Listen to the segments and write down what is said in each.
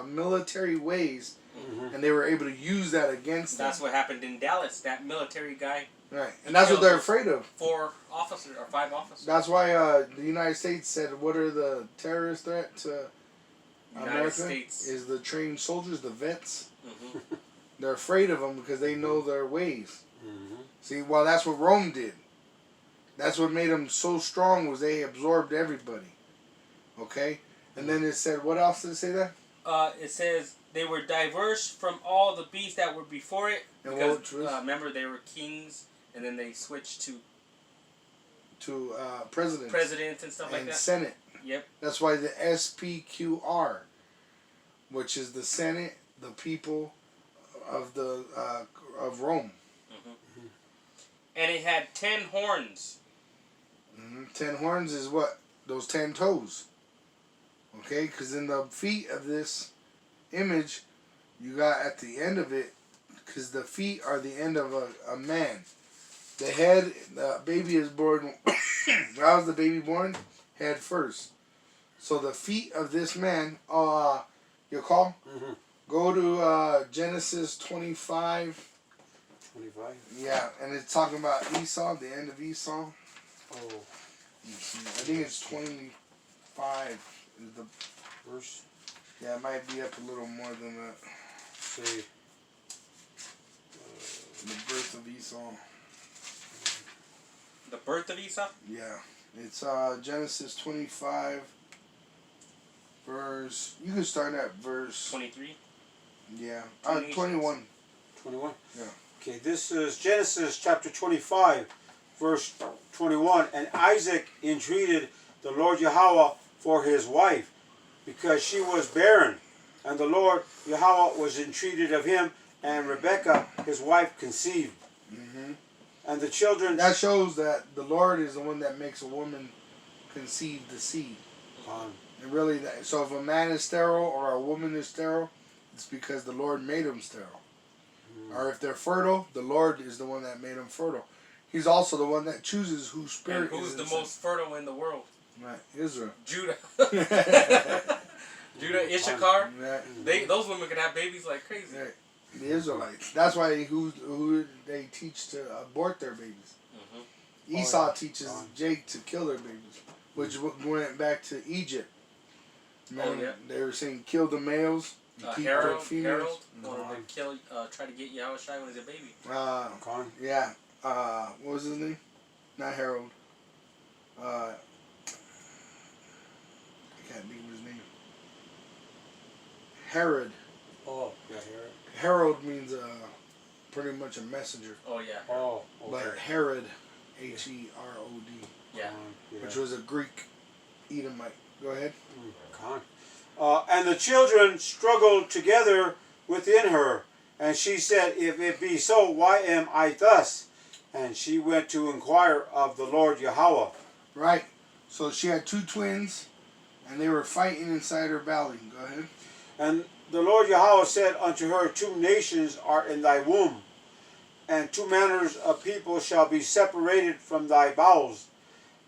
military ways, and they were able to use that against them. That's what happened in Dallas. That military guy. Right, and that's what they're afraid of. 4 officers or 5 officers. That's why the United States said, "What are the terrorist threat to America? States Is the trained soldiers, the vets. Mm-hmm. They're afraid of them because they know their ways. Mm-hmm. See, well, that's what Rome did. That's what made them so strong, was they absorbed everybody. Okay, and then it said, what else did it say there? It says they were diverse from all the beasts that were before it. And Because remember, they were kings, and then they switched to presidents and stuff like and that. Senate. Yep. That's why the SPQR, which is the Senate, the people of the of Rome. Mm-hmm. And it had 10 horns. 10 horns is what? Those 10 toes. Okay, because in the feet of this image, you got at the end of it, because the feet are the end of a man. The head, the baby is born, how is the baby born? Head first. So the feet of this man, your call? Mm-hmm. Go to Genesis 25. 25? Yeah, and it's talking about Esau, the end of Esau. Oh. I think it's 25 is the Verse? Yeah, it might be up a little more than that. Say. The birth of Esau. The birth of Esau? Yeah. It's Genesis 25, verse... You can start at verse... 23? Yeah. 21. 21? Yeah. Okay, this is Genesis chapter 25, verse 21. And Isaac entreated the Lord Yahweh for his wife, because she was barren. And the Lord Yahweh was entreated of him, and Rebekah, his wife, conceived. Mm-hmm. And the children... That shows that the Lord is the one that makes a woman conceive the seed. And really, so if a man is sterile or a woman is sterile, it's because the Lord made them sterile. Or if they're fertile, the Lord is the one that made them fertile. He's also the one that chooses whose spirit and who's is the inside. most fertile in the world? Right, Israel. Judah. Judah, Issachar. Right. Those women can have babies like crazy. Right. The Israelites. That's why who they teach to abort their babies. Mm-hmm. Esau teaches Jake to kill their babies, which went back to Egypt. Remember, they were saying kill the males, keep the females. Harold wanted to try to get Yahawashi when he was a baby. Yeah. What was his name? Not Harold. I can't think of his name. Herod. Oh, yeah, Herod. Herald means pretty much a messenger. Oh, yeah. Oh, okay. But Herod, Herod, yeah. Which was a Greek Edomite. Go ahead. And the children struggled together within her. And she said, if it be so, why am I thus? And she went to inquire of the Lord Yahweh. Right. So she had 2 twins, and they were fighting inside her belly. Go ahead. And the Lord Yahweh said unto her, 2 nations are in thy womb, and 2 manners of people shall be separated from thy bowels.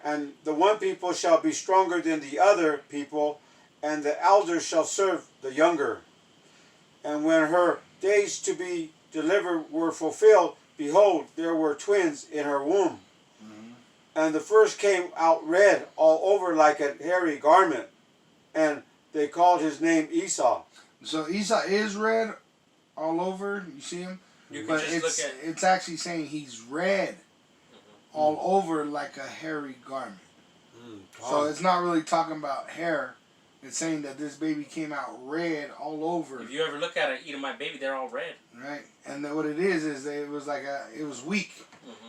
And the one people shall be stronger than the other people, and the elder shall serve the younger. And when her days to be delivered were fulfilled, behold, there were twins in her womb. Mm-hmm. And the first came out red all over like a hairy garment, and they called his name Esau. So Esau is red all over. You see him? But it's actually saying he's red all over like a hairy garment. So it's not really talking about hair. It's saying that this baby came out red all over. If you ever look at an Edomite baby, they're all red. Right. And then what it is it was like it was weak.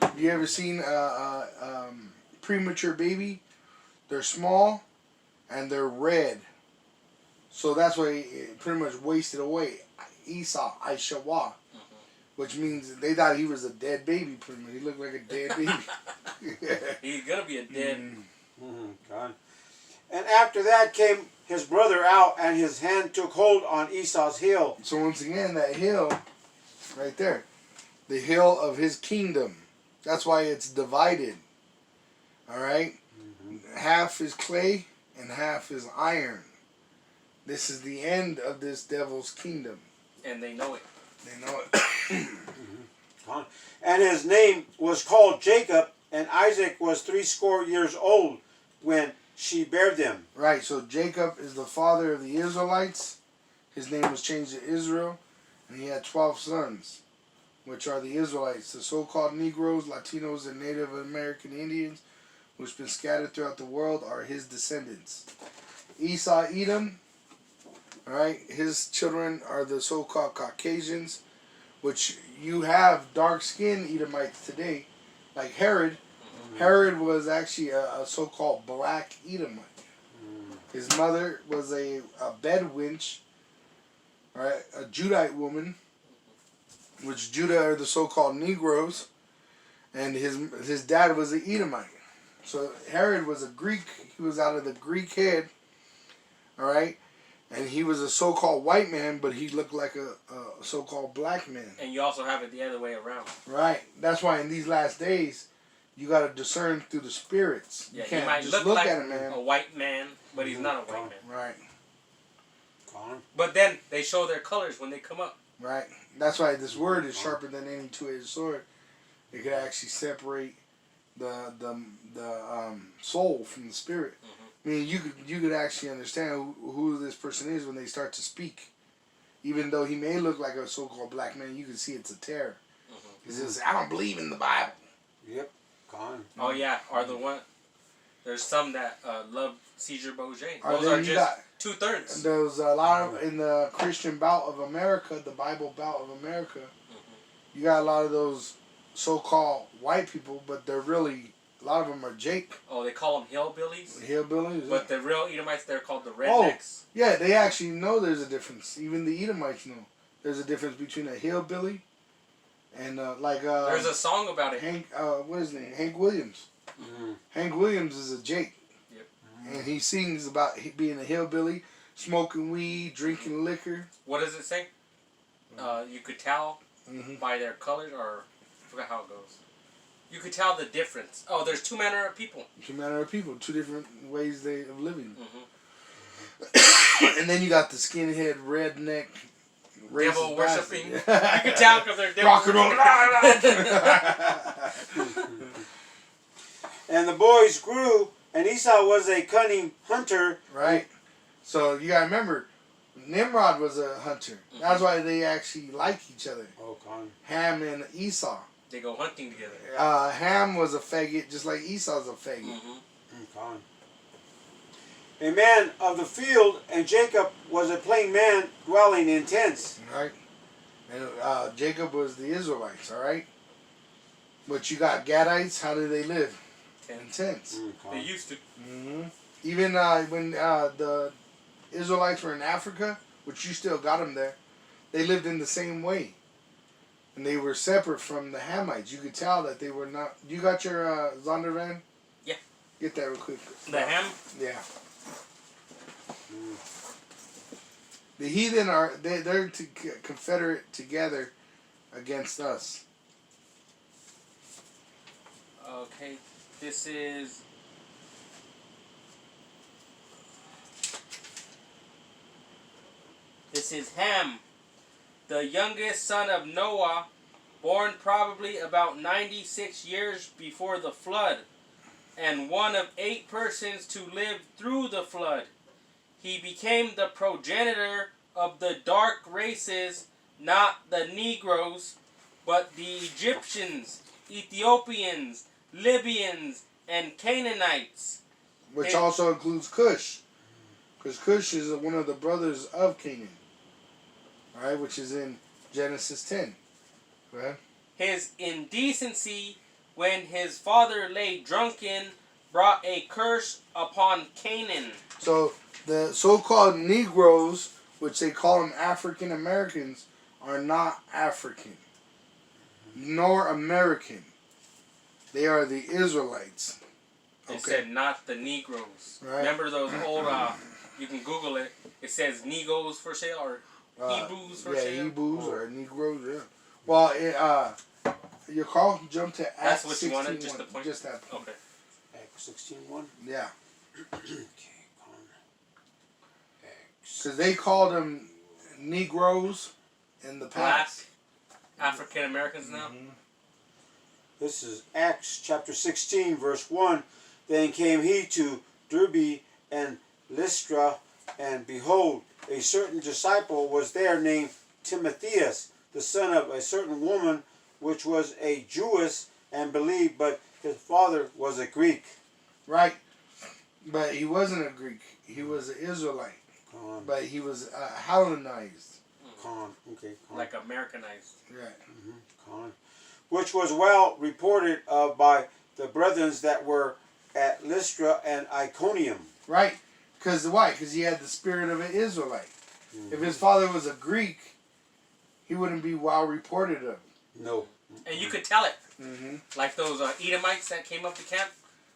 Mm-hmm. You ever seen a premature baby? They're small and they're red. So that's why it pretty much wasted away. Esau, Ishawa, which means they thought he was a dead baby. Pretty much, he looked like a dead baby. He's gonna be a dead. God. And after that came his brother out, and his hand took hold on Esau's heel. So once again, that hill, right there, the hill of his kingdom. That's why it's divided. All right, half is clay and half is iron. this is the end of this devil's kingdom. And they know it. They know it. And his name was called Jacob, and Isaac was 80 years old when she bare them. Right, so Jacob is the father of the Israelites. His name was changed to Israel, and he had 12 sons, which are the Israelites, the so-called Negroes, Latinos, and Native American Indians, which have been scattered throughout the world, are his descendants. Esau, Edom, all right, his children are the so-called Caucasians, which you have dark-skinned Edomites today, like Herod. Herod was actually a so-called black Edomite. His mother was a bed wench, right? A Judite woman, which Judah are the so-called Negroes, and his dad was an Edomite. So Herod was a Greek. He was out of the Greek head, all right? And he was a so-called white man, but he looked like a so-called black man. And you also have it the other way around. Right. That's why in these last days, you got to discern through the spirits. Yeah, you can't he might just look look like at a man. a white man, but he's not a white man. Right. But then they show their colors when they come up. Right. That's why this word is sharper than any two-edged sword. It could actually separate the soul from the spirit. I mean, you could actually understand who this person is when they start to speak. Even though he may look like a so-called black man, you can see it's a terror. He says, I don't believe in the Bible. Yep. Gone. Oh, yeah. Are the one... There's some that love Caesar Borgia. Or Those then are you just got- two-thirds. There's a lot of, in the Christian bout of America, the Bible bout of America, you got a lot of those so-called white people, but they're really, a lot of them are Jake. Oh, they call them hillbillies? Hillbillies. But the real Edomites, they're called the rednecks. Yeah, they actually know there's a difference. Even the Edomites know. There's a difference between a hillbilly and There's a song about it. Hank, what is his name? Hank Williams. Hank Williams is a Jake. Yep. And he sings about being a hillbilly, smoking weed, drinking liquor. What does it say? You could tell by their colors, or I forgot how it goes. You could tell the difference. Oh, there's two manner of people. Two manner of people, two different ways of living. And then you got the skinhead, redneck, Devil worshipping. You bastard. can tell because they're devil Rock and roll. And the boys grew, and Esau was a cunning hunter. Right. So you gotta remember, Nimrod was a hunter. That's why they actually like each other. Oh, gone. Ham and Esau. They go hunting together. Ham was a faggot, just like Esau's a faggot. Gone. A man of the field, and Jacob was a plain man dwelling in tents. Right. And Jacob was the Israelites. All right. But you got Gadites. How do they live? In tents. They used to. Even when the Israelites were in Africa, which you still got them there, they lived in the same way. And they were separate from the Hamites. You could tell that they were not... You got your Zondervan? Yeah. Get that real quick. The Ham? Yeah. The heathen are... They're confederate together against us. Okay. This is... This is Ham, the youngest son of Noah, born probably about 96 years before the flood, and one of 8 persons to live through the flood. He became the progenitor of the dark races, not the Negroes, but the Egyptians, Ethiopians, Libyans, and Canaanites. Which also includes Cush. Because Cush is one of the brothers of Canaan. Alright, which is in Genesis 10. Go ahead. His indecency, when his father lay drunken, brought a curse upon Canaan. So the so-called Negroes, which they call them African Americans, are not African, nor American. They are the Israelites. It said not the Negroes. Right. Remember those old, you can Google it, it says Negos for sale, or Hebrews for sale? Yeah, Hebrews or Negroes, yeah. Well, your call jumped to Acts 16:1. That's what you wanted, just the point? Just that point. Okay. Acts 16:1. Yeah. Okay, gone. Because they called them Negroes in the Black past. African Americans now. Mhm. This is Acts chapter 16, verse 1. Then came he to Derbe and Lystra, and behold, a certain disciple was there named Timotheus, the son of a certain woman, which was a Jewess, and believed, but his father was a Greek. Right. But he wasn't a Greek. He was an Israelite. Con, But he was Hellenized. okay, Like Americanized. Right. con. Which was well reported of by the brethren that were at Lystra and Iconium. Right. Because why? Because he had the spirit of an Israelite. If his father was a Greek, he wouldn't be well reported of. No. And you could tell it. Mm-hmm. Like those Edomites that came up to camp.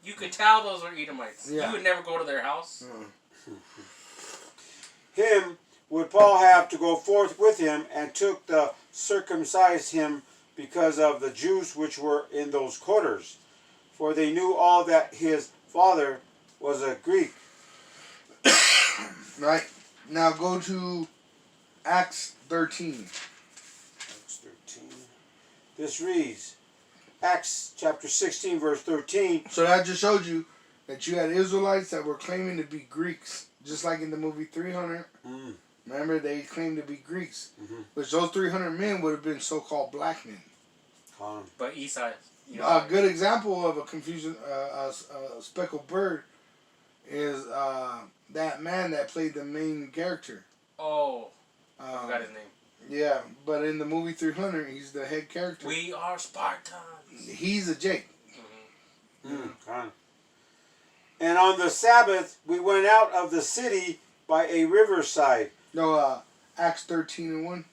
You could tell those were Edomites. Yeah. You would never go to their house. Him would Paul have to go forth with him, and took the circumcised him because of the Jews which were in those quarters. For they knew all that his father was a Greek. Right. Now go to Acts 13. Acts 13. This reads, Acts chapter 16, verse 13. So that just showed you that you had Israelites that were claiming to be Greeks. Just like in the movie 300. Mm. Remember, they claimed to be Greeks. Mhm. Which those 300 men would have been so-called black men. Con. But Esau, A good example of a confusion, a speckled bird, is that man that played the main character. Oh, I forgot his name. Yeah, but in the movie 300, he's the head character. We are Spartans. He's a Jake. Con. And on the Sabbath we went out of the city by a riverside. No, Acts 13 and 1.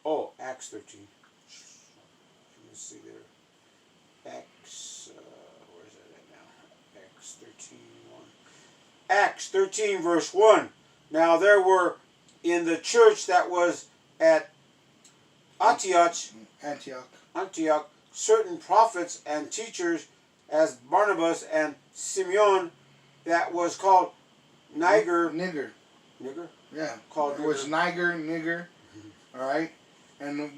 Oh, Acts 13. Let me see there. Acts, where's that at now? Acts 13, 1. Acts 13, verse 1. Now there were in the church that was at Antioch certain prophets and teachers, as Barnabas and Simeon, that was called Niger. Nigger. Nigger? Yeah. Called It was Niger. Nigger. All right. And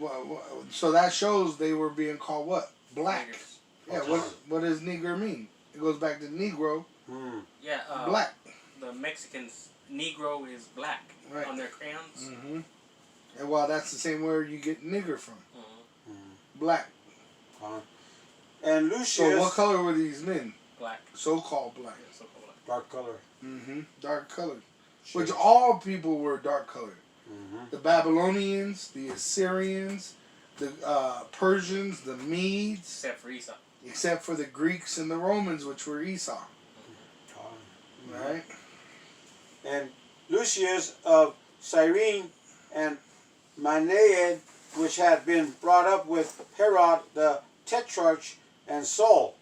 so that shows they were being called what? Black. Niggers. Yeah. What does Nigger mean? It goes back to Negro. Yeah. Black. The Mexicans, Negro is black Right. on their crayons. Mm-hmm. And while that's the same word you get nigger from. Black. And Lucius. So what color were these men? Black. So-called black. Yeah, so-called black. Dark color. Mm-hmm. Dark colored. Shades. Which all people were dark colored. Mhm. The Babylonians, the Assyrians, the Persians, the Medes, Except for Esau. except for the Greeks and the Romans, which were Esau. Right? And Lucius of Cyrene and Manaen, which had been brought up with Herod the Tetrarch and Saul.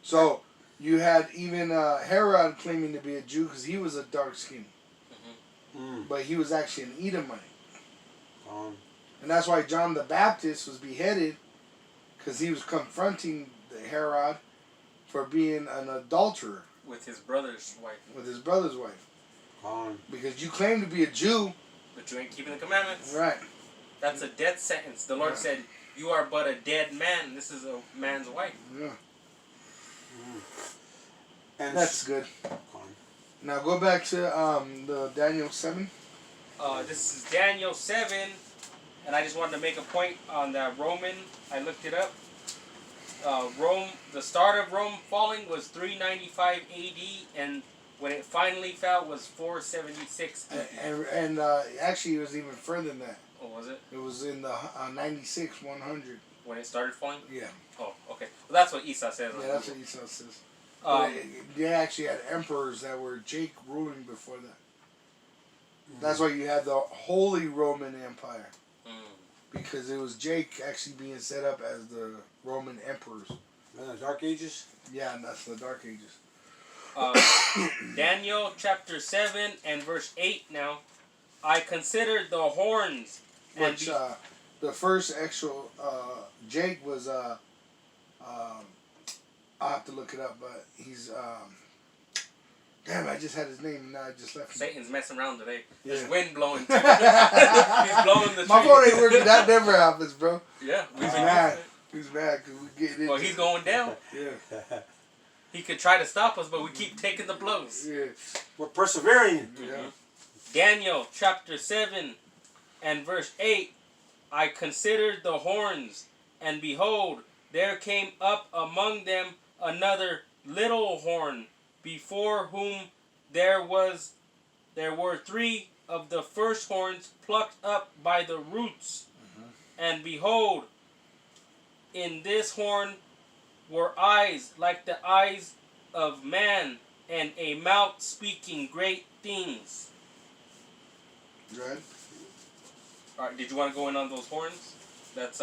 So you had even Herod claiming to be a Jew because he was a dark skin, but he was actually an Edomite. And that's why John the Baptist was beheaded, because he was confronting Herod for being an adulterer With his brother's wife. with his brother's wife. Because you claim to be a Jew. But you ain't keeping the commandments. Right. That's a death sentence. The Lord said, you are but a dead man. This is a man's wife. Yeah. And That's good. Now go back to the Daniel 7. This is Daniel 7. And I just wanted to make a point on that Roman. I looked it up. Rome, the start of Rome falling was 395 AD, and when it finally fell was 476 AD. And actually, it was even further than that. Oh, was it? It was in the 96, 100. When it started falling? Yeah. Oh, okay. Well, that's what Esau says. Yeah, that's what Esau says. Um, They actually had emperors that were Jake ruling before that. That's why you had the Holy Roman Empire. Because it was Jake actually being set up as the Roman emperors. in the Dark Ages. Yeah, and that's the Dark Ages. Daniel chapter 7 and verse 8 now. I considered the horns. Which, the first actual Jake was, I'll have to look it up, but he's, Damn, I just had his name and now I just left him. Satan's messing around today. Yeah. There's wind blowing too. He's blowing the My tree. phone ain't working. That never happens, bro. Yeah. He's mad. He's mad because we getting into Well, he's going down. Yeah. He could try to stop us, but we keep taking the blows. Yeah. We're persevering. Yeah. Daniel chapter 7 and verse 8. I considered the horns, and behold, there came up among them another little horn, before whom there were 3 of the first horns plucked up by the roots. And behold, in this horn were eyes like the eyes of man, and a mouth speaking great things. Go ahead. All right, did you want to go in on those horns? That's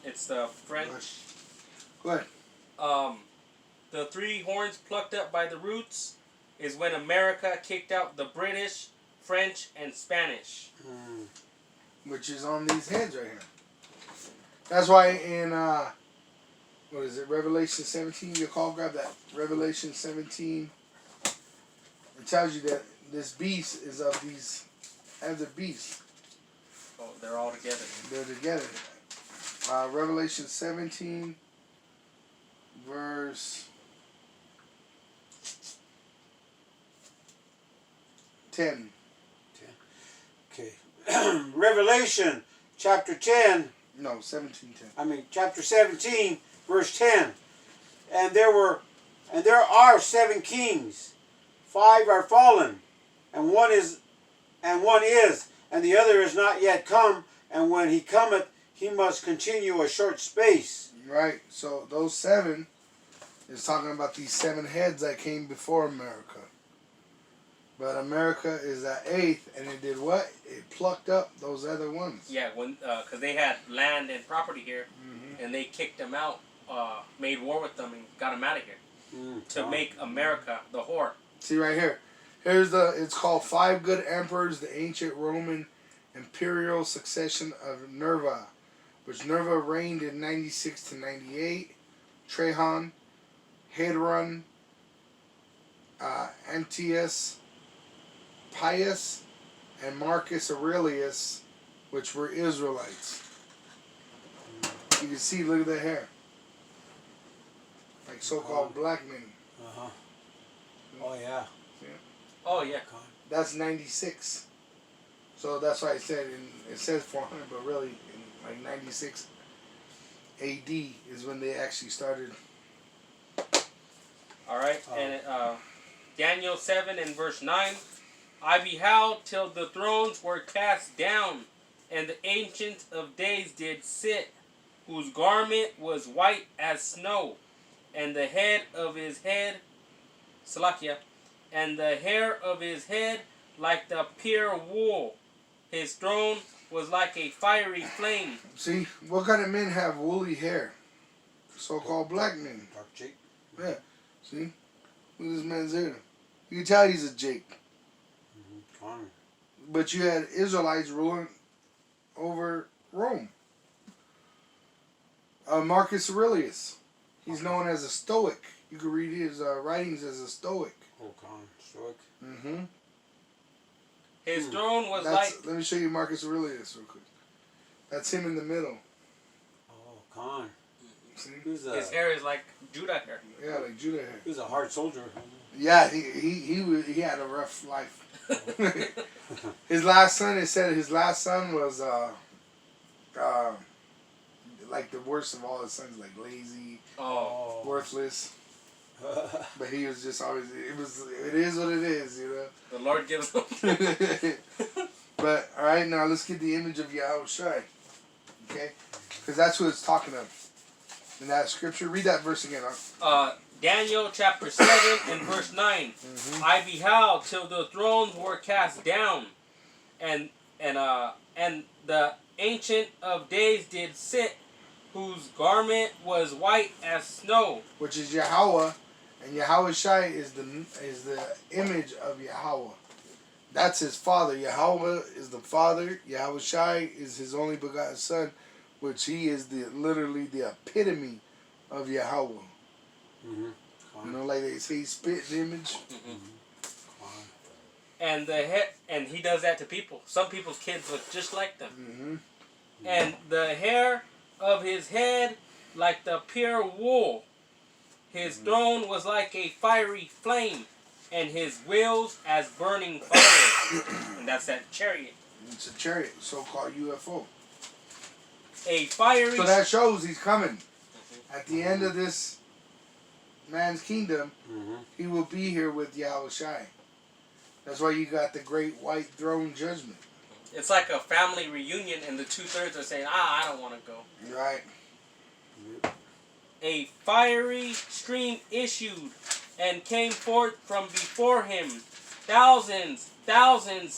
it's the French. Go ahead. The 3 horns plucked up by the roots is when America kicked out the British, French, and Spanish. Which is on these heads right here. That's why in what is it, Revelation 17, you grab that. Revelation 17. It tells you that this beast is of these as a beast. Oh, they're all together. They're together. Revelation 17, verse 10. Okay. Revelation chapter 10. No, 17:10. Chapter 17, verse 10. And there are 7 kings. 5 are fallen, and one is, and the other is not yet come. And when he cometh, he must continue a short space. Right. So those 7 is talking about these 7 heads that came before America. But America is that 8th, and it did what? It plucked up those other ones. Yeah, because they had land and property here, and they kicked them out, made war with them, and got them out of here to make America the whore. See right here. It's called 5 Good Emperors, the ancient Roman imperial succession of Nerva, which Nerva reigned in 96 to 98. Trajan, Hadrian, Antiochus Pius, and Marcus Aurelius, which were Israelites. You can see, look at the hair. Like so-called black men. Oh, yeah. Oh, yeah. That's 96. So that's why it says 400, but really in like 96 AD is when they actually started. All right, and Daniel 7 and verse 9. I beheld till the thrones were cast down, and the Ancient of Days did sit, whose garment was white as snow, and the head of his head, Salakia, and the hair of his head like the pure wool. His throne was like a fiery flame. See, what kind of men have woolly hair? So-called black men. Dark Jake. Yeah. See? Look at this man's hair. You can tell he's a Jake. But you had Israelites ruling over Rome. Marcus Aurelius. He's known as a Stoic. You can read his writings as a Stoic. Oh, Stoic. Mm-hmm. His throne was like... Let me show you Marcus Aurelius real quick. That's him in the middle. Oh, Khan. See? His hair is like Judah hair. Yeah, like Judah hair. He was a hard soldier. Yeah, he had a rough life. His last son, it said his last son was like the worst of all his sons, like lazy, worthless. But he was just always, it is what it is, you know. The Lord gives them. But, alright, now let's get the image of Yahawashi. Okay? Because that's what it's talking of. In that scripture, read that verse again. Daniel chapter 7 and verse 9. I beheld till the thrones were cast down, and the Ancient of Days did sit, whose garment was white as snow. Which is Yahweh, and Yahawashi is the image of Yahweh. That's his father. Yahweh is the father. Yahawashi is his only begotten son, which he is literally the epitome of Yahweh. You know, like they say, spit the image. and he does that to people. Some people's kids look just like them. Mm-hmm. And the hair of his head like the pure wool. His throne was like a fiery flame, and his wheels as burning fire. And that's that chariot. It's a chariot, so-called UFO. A fiery... So that shows he's coming. At the end of this man's kingdom, he will be here with Yahawashi. That's why you got the great white throne judgment. It's like a family reunion, and the 2/3 are saying, I don't want to go. Right. A fiery stream issued and came forth from before him. Thousands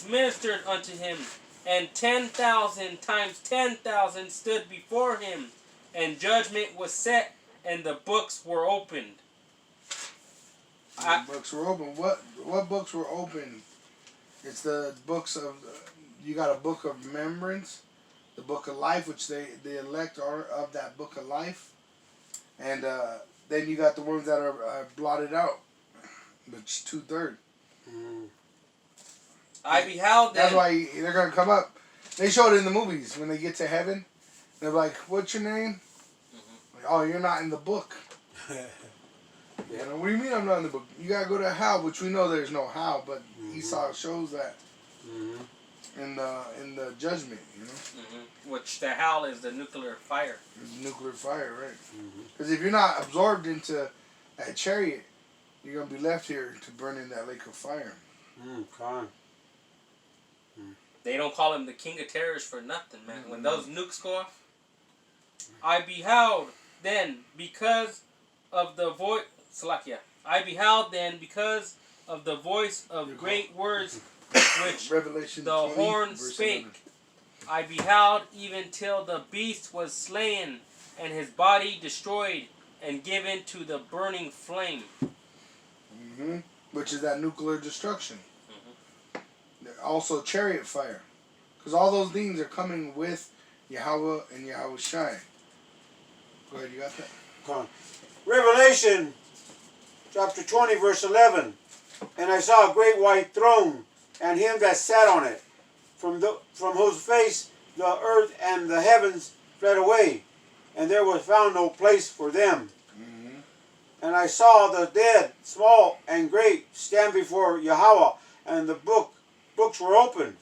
ministered unto him, and 10,000 times 10,000 stood before him, and judgment was set, and the books were opened. The books were open. What books were open? It's the books of... You got a book of remembrance, the book of life, which the elect are of that book of life. And then you got the ones that are blotted out, which 2/3. I beheld them. That's why they're going to come up. They showed it in the movies. When they get to heaven, they're like, what's your name? Like, oh, you're not in the book. You know, what do you mean I'm not in the book? You got to go to hell, which we know there's no hell, but Esau shows that in the judgment, you know? Which the hell is the nuclear fire. Nuclear fire, right? Because if you're not absorbed into that chariot, you're going to be left here to burn in that lake of fire. They don't call him the king of terrors for nothing, man. When those nukes go off, I beheld then because of the voice, I beheld then because of the voice of great words which Revelation the 20, horn verse spake. 11. I beheld even till the beast was slain, and his body destroyed, and given to the burning flame. Which is that nuclear destruction. Also chariot fire. Because all those things are coming with Yahweh and Yahawashi. Go ahead, you got that? Revelation chapter 20, verse 11. And I saw a great white throne, and him that sat on it, from whose face the earth and the heavens fled away, and there was found no place for them. And I saw the dead, small and great, stand before Yahweh, and the books were opened.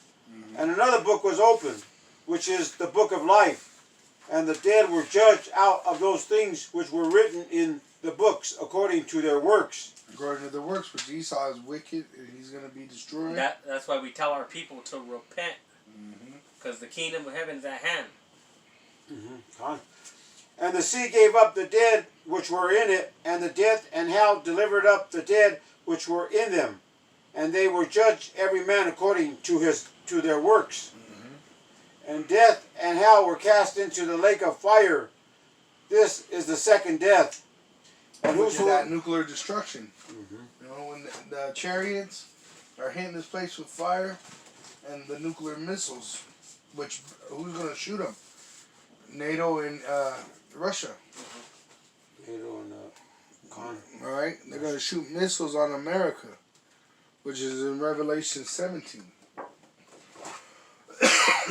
And another book was opened, which is the book of life. And the dead were judged out of those things which were written in the books according to their works. According to the works, which Esau is wicked and he's going to be destroyed. That's why we tell our people to repent. Because the kingdom of heaven is at hand. And the sea gave up the dead which were in it, and the death and hell delivered up the dead which were in them. And they were judged every man according to their works. And death and hell were cast into the lake of fire. This is the second death. And which is that nuclear destruction. You know, when the chariots are hitting this place with fire, and the nuclear missiles, which who's going to shoot them? NATO and Russia. NATO and all right, they're going to shoot missiles on America, which is in Revelation 17.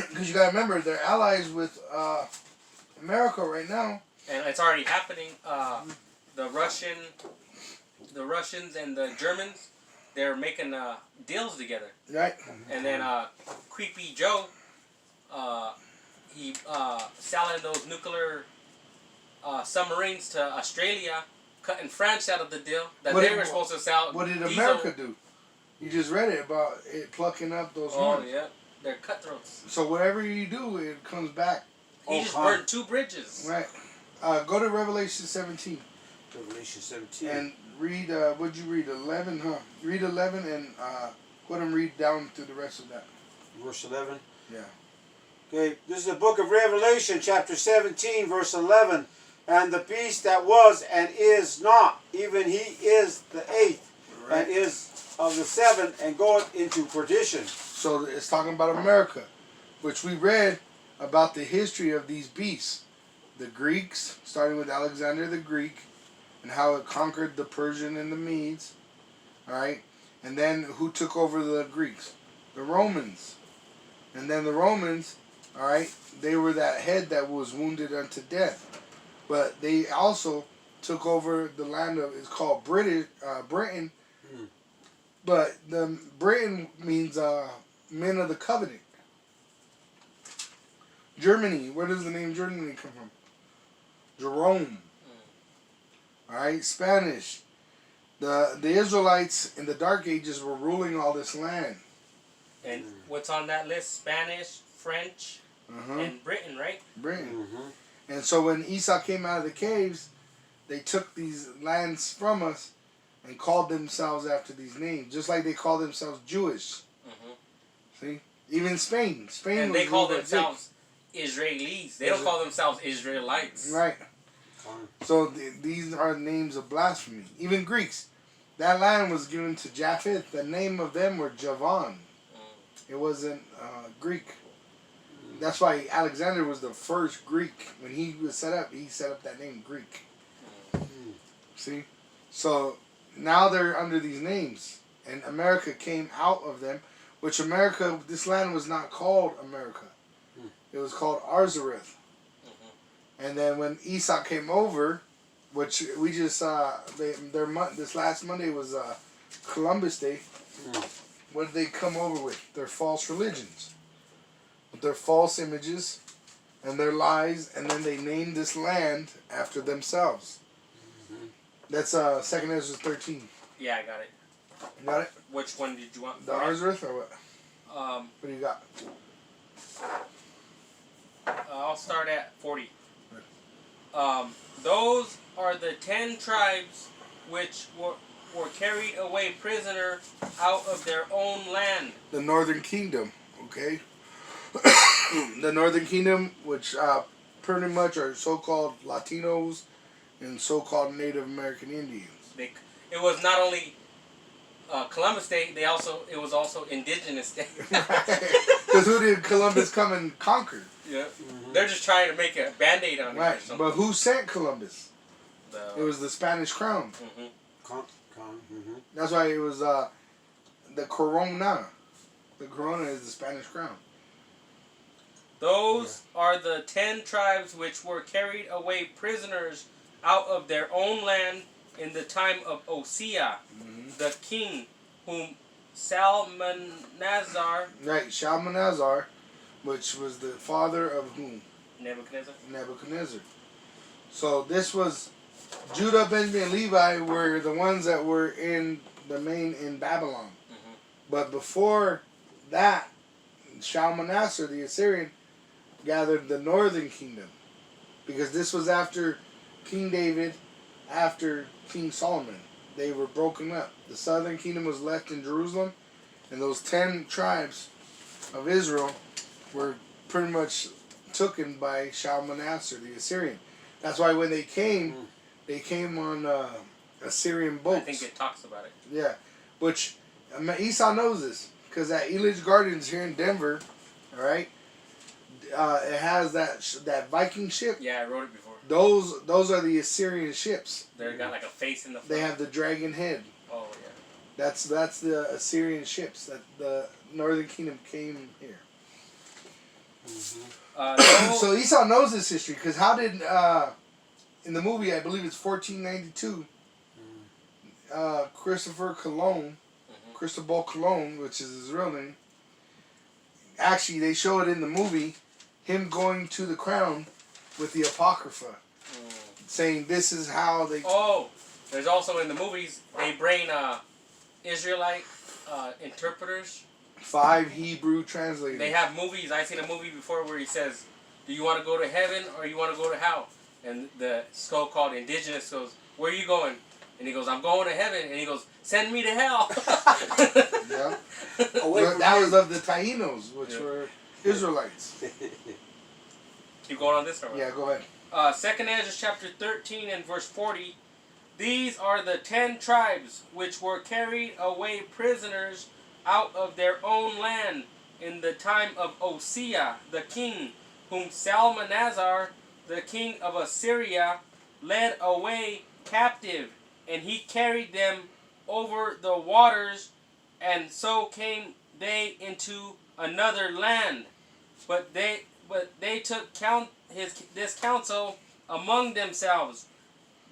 Because you got to remember, they're allies with America right now. And it's already happening. The Russians and the Germans, they're making deals together. Right. And then Creepy Joe, he selling those nuclear submarines to Australia, cutting France out of the deal that they were supposed to sell. What did America do? You just read it about it plucking up those horns. Oh, yeah. They're cutthroats. So whatever you do, it comes back. He just burned 2 bridges. Right. Go to Revelation 17. Revelation 17. And read, what'd you read? 11, huh? Read 11 and go ahead and read down through the rest of that. Verse 11? Yeah. Okay, this is the book of Revelation, chapter 17, verse 11. And the beast that was and is not, even he is the 8th, and is of the 7th, and goeth into perdition. So it's talking about America, which we read about the history of these beasts. The Greeks, starting with Alexander the Greek, and how it conquered the Persian and the Medes. All right? And then who took over the Greeks? The Romans. And then the Romans, all right, they were that head that was wounded unto death. But they also took over the land of, it's called Britain. But the Britain means men of the covenant. Germany, where does the name Germany come from? Jerome. All right, Spanish. The Israelites in the Dark Ages were ruling all this land. And what's on that list? Spanish, French, and Britain, right? Britain. And so when Esau came out of the caves, they took these lands from us and called themselves after these names, just like they call themselves Jewish. See, even Spain. And they call themselves Israelis. They don't call themselves Israelites. Right. So these are names of blasphemy. Even Greeks. That land was given to Japheth. The name of them were Javan. It wasn't Greek. That's why Alexander was the first Greek. When he was set up, he set up that name Greek. See? So now they're under these names. And America came out of them. Which America, this land was not called America. It was called Arzareth. And then when Esau came over, which we just this last Monday was Columbus Day. What did they come over with? Their false religions, with their false images, and their lies, and then they named this land after themselves. That's 2nd Ezra 13. Yeah, I got it. You got it? Which one did you want? The Arzareth or what? Um, What do you got? I'll start at 40. Those are the 10 tribes which were carried away prisoner out of their own land. The Northern Kingdom, okay? The Northern Kingdom, which pretty much are so-called Latinos and so-called Native American Indians. It was not only Columbus Day, it was also Indigenous Day. Because who did Columbus come and conquer? Yeah. They're just trying to make a Band-Aid on it Right, or something. but who sent Columbus? The, It was the Spanish crown. Mm-hmm. That's why it was the Corona. The Corona is the Spanish crown. Those are the 10 tribes which were carried away prisoners out of their own land in the time of Osea, the king, whom Salmanazar... Right, Shalmaneser, which was the father of whom? Nebuchadnezzar. Nebuchadnezzar. So this was Judah, Benjamin, and Levi were the ones that were in Babylon. But before that, Shalmaneser, the Assyrian, gathered the northern kingdom. Because this was after King David, after King Solomon. They were broken up. The southern kingdom was left in Jerusalem, and those 10 tribes of Israel were pretty much taken by Shalmaneser, the Assyrian. That's why when they came on Assyrian boats. I think it talks about it. Yeah, which Esau knows this because at Elitch Gardens here in Denver, all right, it has that Viking ship. Yeah, I wrote it before. Those are the Assyrian ships. They got like a face in the front. They have the dragon head. Oh yeah. That's the Assyrian ships that the Northern Kingdom came here. So Esau knows this history because how did in the movie I believe it's 1492 Cristobal Colon, which is his real name. Actually, they show it in the movie, him going to the crown with the Apocrypha, saying this is how they... Oh, there's also in the movies, they bring Israelite interpreters. 5 Hebrew translators. They have movies. I've seen a movie before where he says, do you want to go to heaven or you want to go to hell? And the so-called indigenous goes, where are you going? And he goes, I'm going to heaven. And he goes, send me to hell. Yeah. That was of the Taínos, which were Israelites. Keep going on this one. Yeah, go ahead. 2nd Ezra chapter 13 and verse 40. These are the 10 tribes which were carried away prisoners out of their own land in the time of Osea the king, whom Salmanazar the king of Assyria led away captive, and he carried them over the waters And so came they into another land, but they took this counsel among themselves,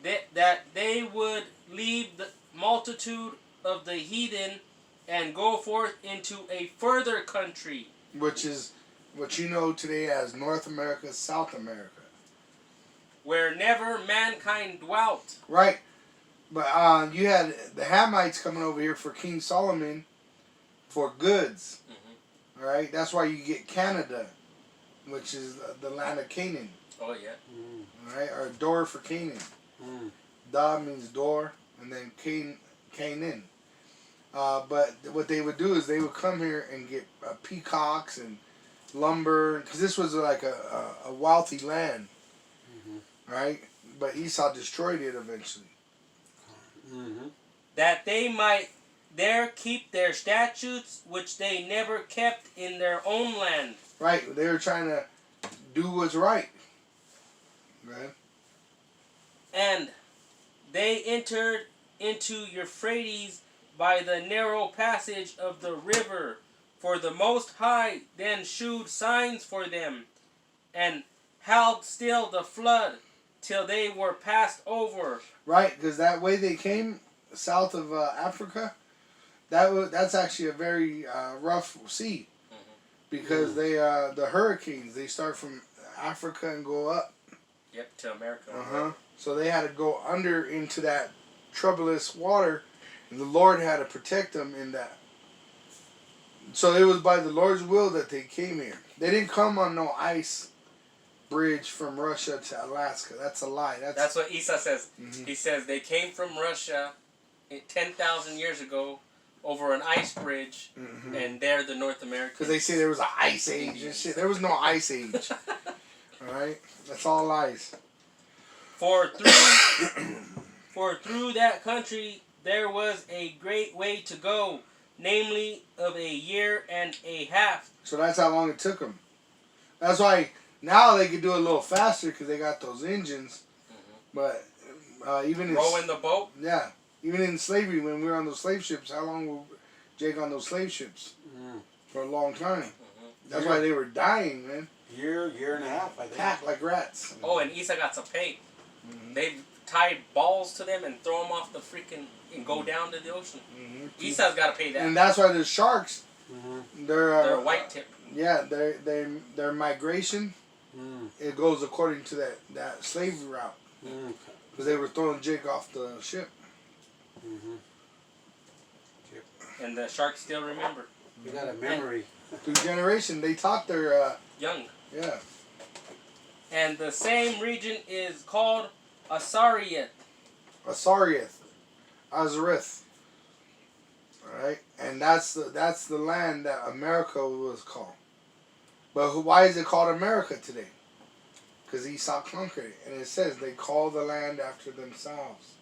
that they would leave the multitude of the heathen and go forth into a further country, which is what you know today as North America, South America. where never mankind dwelt. Right. But you had the Hamites coming over here for King Solomon for goods. Mm-hmm. All right. That's why you get Canada, which is the land of Canaan. Oh yeah. All right. Or door for Canaan. Da means door, and then Canaan. But what they would do is they would come here and get peacocks and lumber, because this was like a wealthy land. Right? But Esau destroyed it eventually. That they might there keep their statutes, which they never kept in their own land. Right. They were trying to do what's right. Right. And they entered into Euphrates by the narrow passage of the river, for the Most High then shewed signs for them, and held still the flood, till they were passed over. Right, because that way they came south of Africa, that's actually a very rough sea, because they the hurricanes, they start from Africa and go up. Yep, to America. So they had to go under into that troublous water, and the Lord had to protect them in that. So it was by the Lord's will that they came here. They didn't come on no ice bridge from Russia to Alaska. That's a lie. That's what Esau says. He says they came from Russia 10,000 years ago over an ice bridge, and they're the North Americans. Because they say there was an ice age and shit. There was no ice age. Alright? That's all lies. For through that country there was a great way to go, namely of a year and a half. So that's how long it took them. That's why now they could do it a little faster because they got those engines. But even in rowing the boat. Yeah, even in slavery, when we were on those slave ships, how long were Jake on those slave ships? For a long time. That's why they were dying, man. Year and a half, I think. Packed like rats. Oh, and Esau got to pay. They tied balls to them and throw them off the freaking and go down to the ocean. Esau's got to pay that. And that's why the sharks, they're white tip. Yeah, their migration, it goes according to that slavery route. Because they were throwing Jake off the ship. And the sharks still remember. You got a memory. Through generation, they taught their... young. Yeah. And the same region is called Asarieth. Azareth. Alright? And that's the land that America was called. But why is it called America today? Because Esau conquered it. And it says they call the land after themselves.